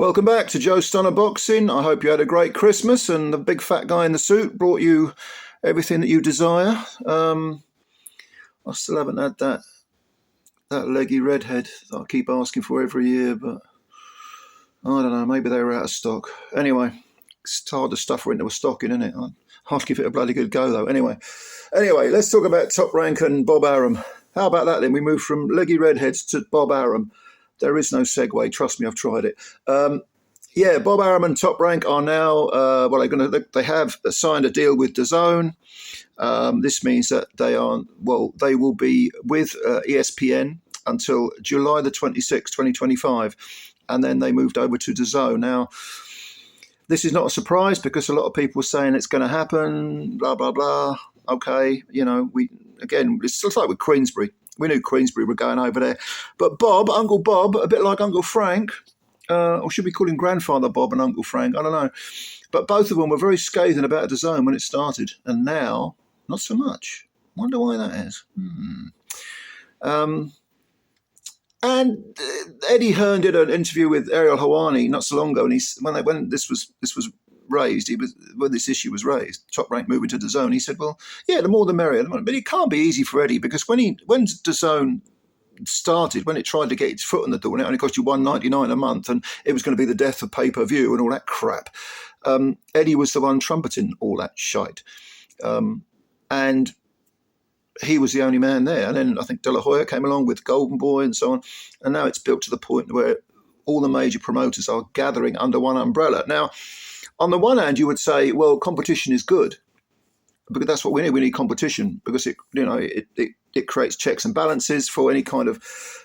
Welcome back to Joe Stunner Boxing. I hope you had a great Christmas and the big fat guy in the suit brought you everything that you desire. I still haven't had that leggy redhead that I keep asking for every year, but I don't know, maybe they were out of stock. Anyway, it's hard to stuff her into a stocking, isn't it? I'll give it a bloody good go, though. Anyway, let's talk about Top Rank and Bob Arum. How about that, then? We move from leggy redheads to Bob Arum. There is no segue. Trust me, I've tried it. Bob Arum and Top Rank are now, they have signed a deal with DAZN. This means that they will be with ESPN until July the 26th, 2025. And then they moved over to DAZN. Now, this is not a surprise because a lot of people are saying it's going to happen, blah, blah, blah. Okay, it's just like with Queensbury. We knew Queensbury were going over there. But Bob, Uncle Bob, a bit like Uncle Frank, or should we call him Grandfather Bob and Uncle Frank? I don't know. But both of them were very scathing about DAZN when it started. And now, not so much. Wonder why that is. And Eddie Hearn did an interview with Ariel Hawani not so long ago, and when this was raised, when this issue was raised, Top Rank moving to DAZN, he said, "Well, yeah, the more the merrier." But it can't be easy for Eddie because when DAZN started, when it tried to get its foot in the door, and it only cost you $1.99 a month, and it was going to be the death of pay-per-view and all that crap. Eddie was the one trumpeting all that shite, and he was the only man there. And then I think De La Hoya came along with Golden Boy and so on. And now it's built to the point where all the major promoters are gathering under one umbrella. Now, on the one hand, you would say, well, competition is good because that's what we need. We need competition because it creates checks and balances for any kind of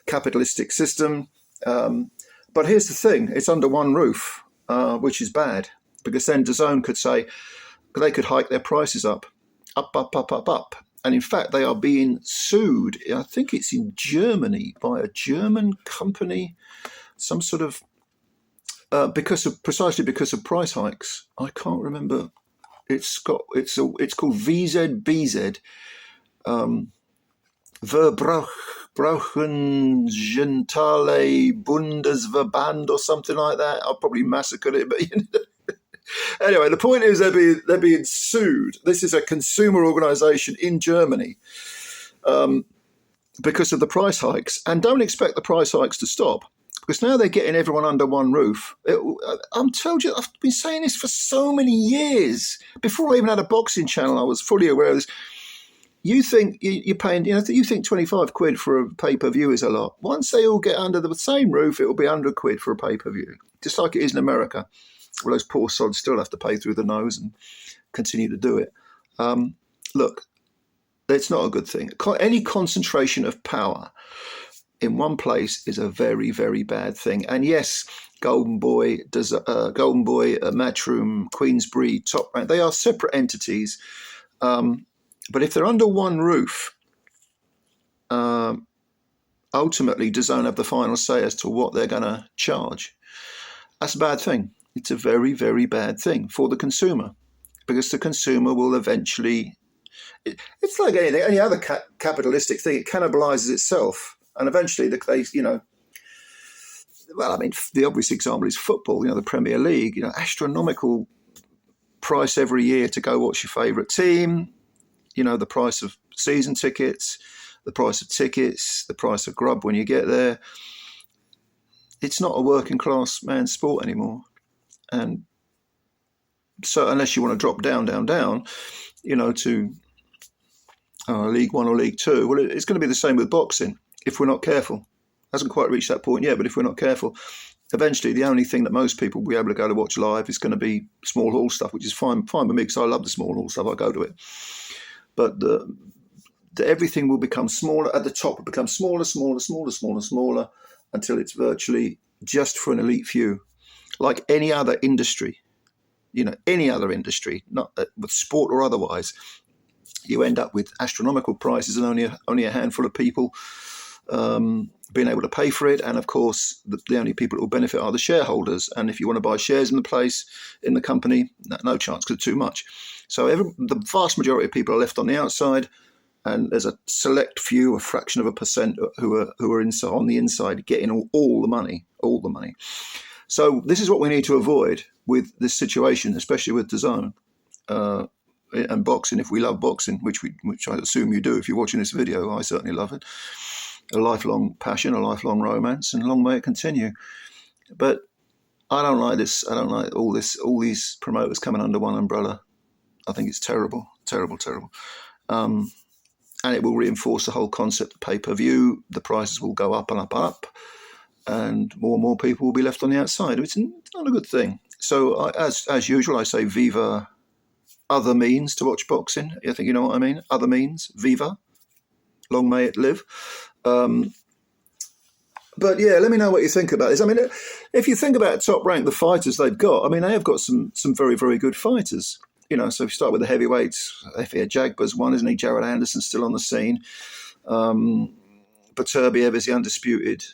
capitalistic system. But here's the thing. It's under one roof, which is bad because then DAZN could say they could hike their prices up. And in fact, they are being sued. I think it's in Germany by a German company, some sort of precisely because of price hikes. I can't remember. It's called VZBZ, Verbrauchengentale Bundesverband or something like that. I'll probably massacre it, but anyway, the point is they're being sued. This is a consumer organisation in Germany because of the price hikes. And don't expect the price hikes to stop because now they're getting everyone under one roof. I'm telling you, I've been saying this for so many years. Before I even had a boxing channel, I was fully aware of this. You think you're paying, you think 25 quid for a pay-per-view is a lot. Once they all get under the same roof, it will be 100 quid for a pay-per-view, just like it is in America. Well, those poor sods still have to pay through the nose and continue to do it. Look, it's not a good thing. Any concentration of power in one place is a very, very bad thing. And yes, Golden Boy, Matchroom, Queensbury, Top Rank, they are separate entities. But if they're under one roof, ultimately DAZN have the final say as to what they're going to charge. That's a bad thing. It's a very, very bad thing for the consumer because the consumer will eventually... It's like any other capitalistic thing. It cannibalizes itself. And eventually, the obvious example is football, the Premier League, astronomical price every year to go watch your favourite team, the price of season tickets, the price of tickets, the price of grub when you get there. It's not a working class man's sport anymore. And so unless you want to drop down, to League One or League Two, well, it's going to be the same with boxing if we're not careful. Hasn't quite reached that point yet, but if we're not careful, eventually the only thing that most people will be able to go to watch live is going to be small hall stuff, which is fine with me because I love the small hall stuff. I go to it. But everything will become smaller. At the top, it will become smaller until it's virtually just for an elite few. Like any other industry, not with sport or otherwise, you end up with astronomical prices and only a handful of people being able to pay for it. And of course, the only people that will benefit are the shareholders. And if you want to buy shares in the company, no chance because it's too much. So the vast majority of people are left on the outside, and there's a select few, a fraction of a percent, who are on the inside getting all the money. So this is what we need to avoid with this situation, especially with DAZN and boxing. If we love boxing, which I assume you do if you're watching this video, I certainly love it. A lifelong passion, a lifelong romance, and long may it continue. But I don't like this. I don't like all these promoters coming under one umbrella. I think it's terrible, terrible, terrible. And it will reinforce the whole concept of pay-per-view. The prices will go up and up and up, and more people will be left on the outside. It's not a good thing. So as usual, I say viva other means to watch boxing. I think you know what I mean. Other means, viva. Long may it live. But yeah, let me know what you think about this. I mean, if you think about Top Rank, the fighters they've got, I mean, they have got some very, very good fighters. You know, so if you start with the heavyweights, Efia Jagba's one, isn't he? Jared Anderson's still on the scene. Beterbiev is the undisputed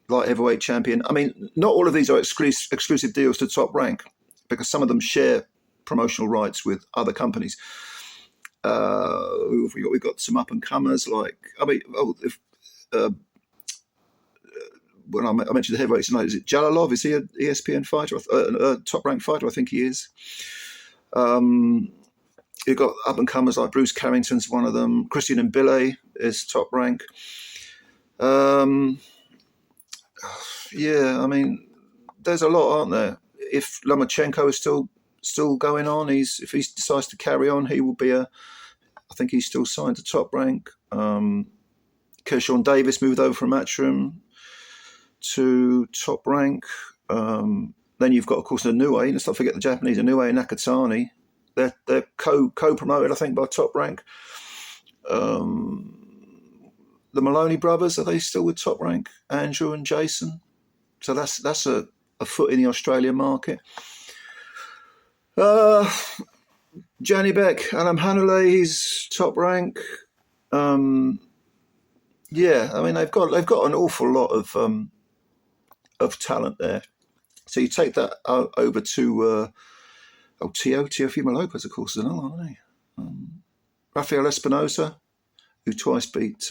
light heavyweight champion. I mean, not all of these are exclusive deals to Top Rank because some of them share promotional rights with other companies. Who have we got? We've got some up-and-comers like, when I mentioned the heavyweights tonight, is it Jalalov? Is he an ESPN fighter, a top-ranked fighter? I think he is. You've got up-and-comers like Bruce Carrington's one of them. Christian Mbile is top-rank. Yeah, I mean, there's a lot, aren't there? If Lomachenko is still going on, if he decides to carry on, he will be I think he's still signed to Top Rank. Kershawn Davis moved over from Matchroom to Top Rank. Then you've got, of course, Inoue. Let's not forget the Japanese, Inoue and Nakatani. They're co-promoted, I think, by Top Rank. The Maloney brothers, are they still with Top Rank? Andrew and Jason. So that's a foot in the Australian market. Johnny Beck, Alam Hanalei, he's Top Rank. Yeah, I mean they've got an awful lot of talent there. So you take that over to Teofimo Lopez, of course, is another one, isn't he? Rafael Espinosa, who twice beat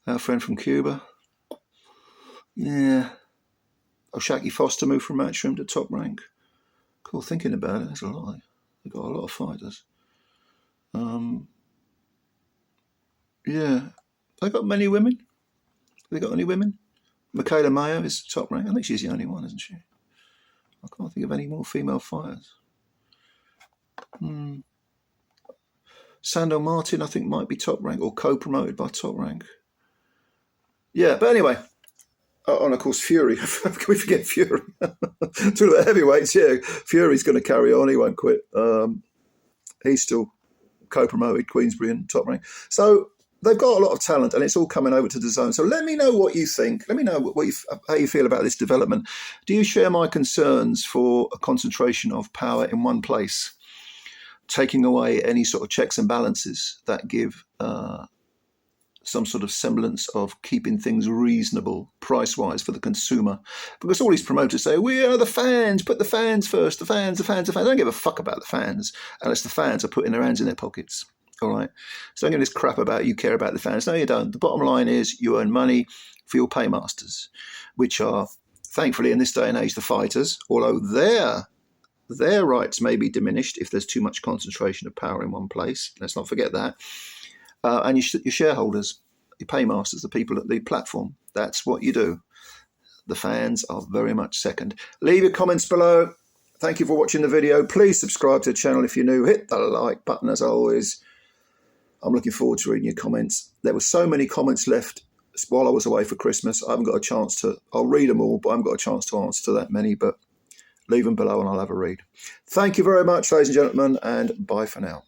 our friend from Cuba. Yeah. Oshaki Foster moved from Matchroom to Top Rank. Cool, thinking about it, there's a lot. They've got a lot of fighters. Yeah. They got many women? Have they got any women? Michaela Mayer is Top Rank. I think she's the only one, isn't she? I can't think of any more female fighters. Sandor Martin, I think, might be Top Rank or co-promoted by Top Rank. Yeah, but anyway. And of course, Fury. Can we forget Fury? Talk about heavyweights, yeah. Fury's going to carry on. He won't quit. He's still co-promoted, Queensbury and Top Rank. So they've got a lot of talent, and it's all coming over to DAZN. So let me know what you think. Let me know how you feel about this development. Do you share my concerns for a concentration of power in one place, taking away any sort of checks and balances that give some sort of semblance of keeping things reasonable price-wise for the consumer? Because all these promoters say, we are the fans, put the fans first, the fans. I don't give a fuck about the fans unless the fans are putting their hands in their pockets. All right. So don't give this crap about you care about the fans. No, you don't. The bottom line is you earn money for your paymasters, which are, thankfully, in this day and age, the fighters, although their rights may be diminished if there's too much concentration of power in one place. Let's not forget that. And your shareholders, your paymasters, the people at the platform. That's what you do. The fans are very much second. Leave your comments below. Thank you for watching the video. Please subscribe to the channel if you're new. Hit the like button as always. I'm looking forward to reading your comments. There were so many comments left while I was away for Christmas. I haven't got a chance to, I'll read them all, but I haven't got a chance to answer to that many, but leave them below and I'll have a read. Thank you very much, ladies and gentlemen, and bye for now.